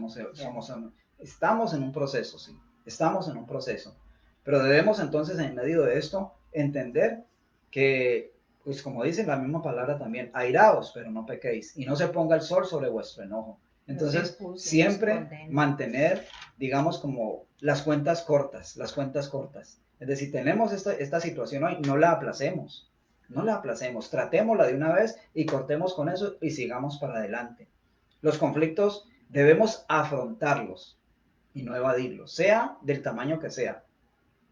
estamos en un proceso, sí. Estamos en un proceso. Pero debemos entonces, en medio de esto, entender que, pues como dice la misma palabra también, airaos, pero no pequéis, y no se ponga el sol sobre vuestro enojo. Entonces, siempre mantener, digamos, como las cuentas cortas. Es decir, tenemos esta situación hoy, no la aplacemos. No la aplacemos, tratémosla de una vez y cortemos con eso y sigamos para adelante. Los conflictos debemos afrontarlos y no evadirlos, sea del tamaño que sea.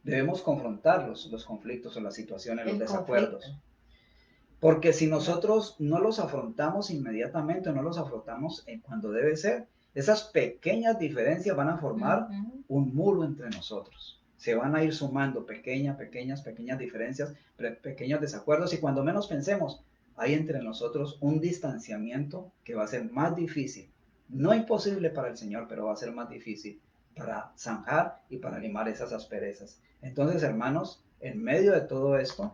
Debemos confrontarlos, los conflictos o las situaciones, los desacuerdos. Porque si nosotros no los afrontamos inmediatamente, no los afrontamos cuando debe ser, esas pequeñas diferencias van a formar un muro entre nosotros. Se van a ir sumando pequeñas diferencias, pequeños desacuerdos y cuando menos pensemos, hay entre nosotros un distanciamiento que va a ser más difícil. No imposible para el Señor, pero va a ser más difícil para zanjar y para limar esas asperezas. Entonces, hermanos, en medio de todo esto,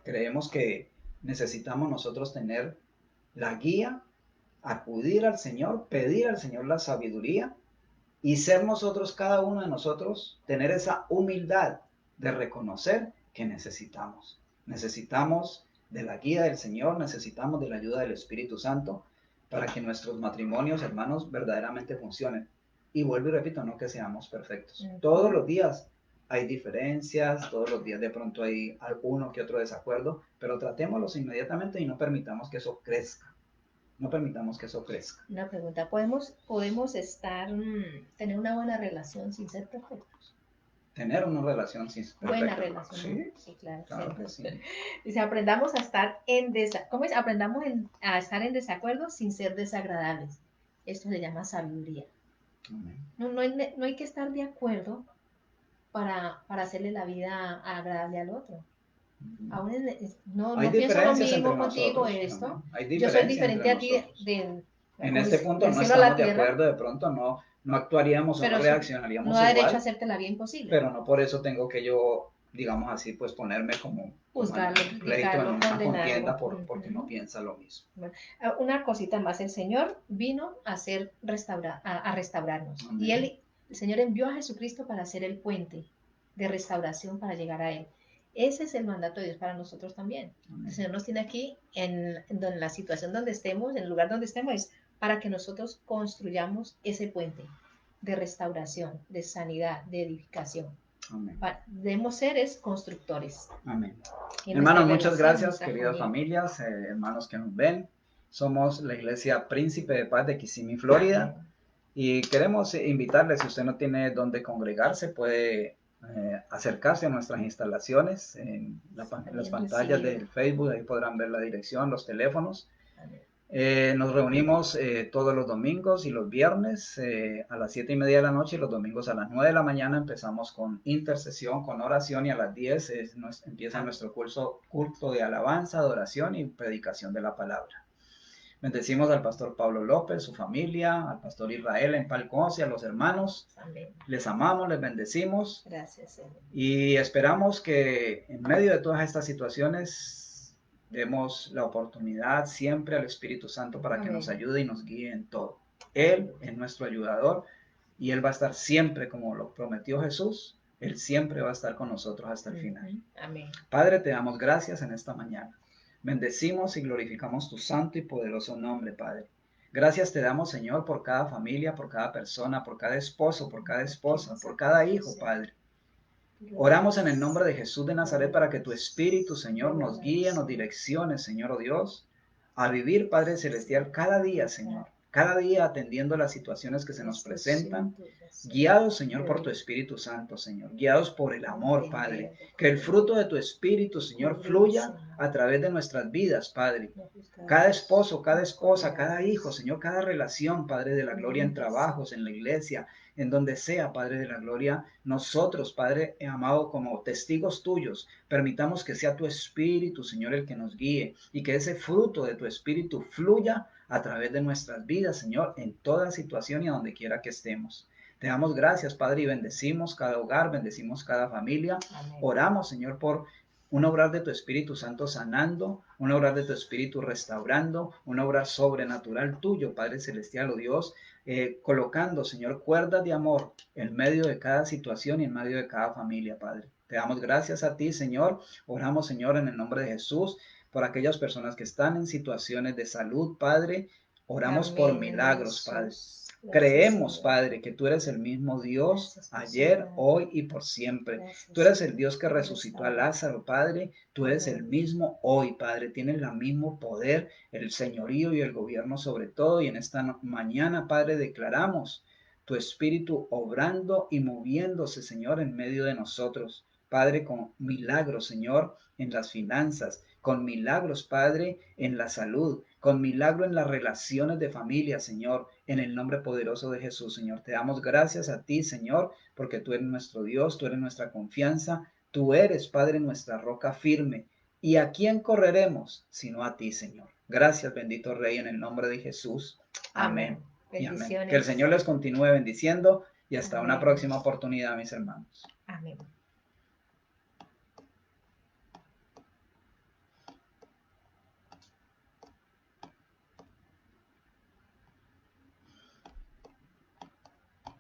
creemos que necesitamos nosotros tener la guía, acudir al Señor, pedir al Señor la sabiduría y ser nosotros, cada uno de nosotros, tener esa humildad de reconocer que necesitamos. Necesitamos de la guía del Señor, necesitamos de la ayuda del Espíritu Santo para que nuestros matrimonios, hermanos, verdaderamente funcionen. Y vuelvo y repito, no que seamos perfectos. Todos los días hay diferencias, todos los días de pronto hay alguno que otro desacuerdo, pero tratémoslos inmediatamente y no permitamos que eso crezca. No permitamos que eso crezca. Una pregunta, ¿podemos estar, tener una buena relación sin ser perfectos? Tener una relación sin ser Buena perfecto. relación. Sí, Sí, claro. claro que sí. Dice, aprendamos a estar ¿cómo es? Aprendamos a estar en desacuerdo sin ser desagradables. Esto se llama sabiduría. Amén. No hay que estar de acuerdo para hacerle la vida agradable al otro. Aún no Hay pienso lo diferencias mismo entre contigo nosotros. esto. Amén. Hay Yo soy diferencias diferente entre a ti nosotros. En este punto del no cielo a la estamos de tierra, acuerdo, de pronto no actuaríamos o pero no reaccionaríamos no da derecho a igual, hacerte la vida imposible. pero no por eso tengo que yo, digamos así, pues ponerme como Juzgarlo, en pleito, en criticarlo, una contienda condenarlo. porque no piensa lo mismo. Bueno, una cosita más, el Señor vino a restaurarnos. Amén. Y el Señor envió a Jesucristo para ser el puente de restauración para llegar a Él. Ese es el mandato de Dios para nosotros también. Amén. El Señor nos tiene aquí en la situación donde estemos, en el lugar donde estemos, es para que nosotros construyamos ese puente de restauración, de sanidad, de edificación. Amén. Debemos ser constructores. Amén. En Hermanos, nuestra muchas relación, gracias, nuestra queridas familia. familias, hermanos que nos ven. Somos la Iglesia Príncipe de Paz de Kissimmee, Florida. Amén. Y queremos invitarle, si usted no tiene dónde congregarse, puede acercarse a nuestras instalaciones en las pantallas del Facebook, ahí podrán ver la dirección, los teléfonos. Nos reunimos todos los domingos y los viernes a las 7:30 de la noche y los domingos a las 9 de la mañana empezamos con intercesión, con oración y a las 10 empieza nuestro culto de alabanza, adoración y predicación de la palabra. Bendecimos al pastor Pablo López, su familia, al pastor Israel en Palconce, a los hermanos. Amén. Les amamos, les bendecimos. Gracias, Señor. Y esperamos que en medio de todas estas situaciones demos la oportunidad siempre al Espíritu Santo para que nos ayude y nos guíe en todo. Él es nuestro ayudador y Él va a estar siempre, como lo prometió Jesús, Él siempre va a estar con nosotros hasta el final. Amén. Padre, te damos gracias en esta mañana. Bendecimos y glorificamos tu santo y poderoso nombre, Padre. Gracias te damos, Señor, por cada familia, por cada persona, por cada esposo, por cada esposa, por cada hijo, Padre. Oramos en el nombre de Jesús de Nazaret para que tu Espíritu, Señor, nos guíe, nos direccione, Señor, oh Dios, a vivir, Padre Celestial, cada día, Señor. Cada día atendiendo las situaciones que se nos presentan, guiados, Señor, por tu Espíritu Santo, Señor, guiados por el amor, Padre, que el fruto de tu Espíritu, Señor, fluya a través de nuestras vidas, Padre. Cada esposo, cada esposa, cada hijo, Señor, cada relación, Padre de la gloria, en trabajos, en la iglesia, en donde sea, Padre de la gloria, nosotros, Padre amado, como testigos tuyos, permitamos que sea tu Espíritu, Señor, el que nos guíe y que ese fruto de tu Espíritu fluya a través de nuestras vidas, Señor, en toda situación y a donde quiera que estemos. Te damos gracias, Padre, y bendecimos cada hogar, bendecimos cada familia. Amén. Oramos, Señor, por un obrar de tu Espíritu Santo sanando, un obrar de tu Espíritu restaurando, un obrar sobrenatural tuyo, Padre Celestial, oh Dios, colocando, Señor, cuerdas de amor en medio de cada situación y en medio de cada familia, Padre. Te damos gracias a ti, Señor. Oramos, Señor, en el nombre de Jesús, por aquellas personas que están en situaciones de salud, Padre. Oramos Amén, por milagros, Padre. Gracias, creemos, Señor. Padre, que tú eres el mismo Dios gracias, ayer, Señor. Hoy y por siempre. Gracias, tú eres el Dios que resucitó a Lázaro, Padre. Tú eres el mismo hoy, Padre. Tienes el mismo poder, el señorío y el gobierno sobre todo. Y en esta mañana, Padre, declaramos tu Espíritu obrando y moviéndose, Señor, en medio de nosotros. Padre, con milagros, Señor, en las finanzas, con milagros, Padre, en la salud, con milagro en las relaciones de familia, Señor, en el nombre poderoso de Jesús, Señor. Te damos gracias a ti, Señor, porque tú eres nuestro Dios, tú eres nuestra confianza, tú eres, Padre, nuestra roca firme. ¿Y a quién correremos sino a ti, Señor? Gracias, bendito Rey, en el nombre de Jesús. Amén. Amén. Y amén. Que el Bendiciones. Señor les continúe bendiciendo y hasta una Amén. próxima oportunidad, mis hermanos. Amén.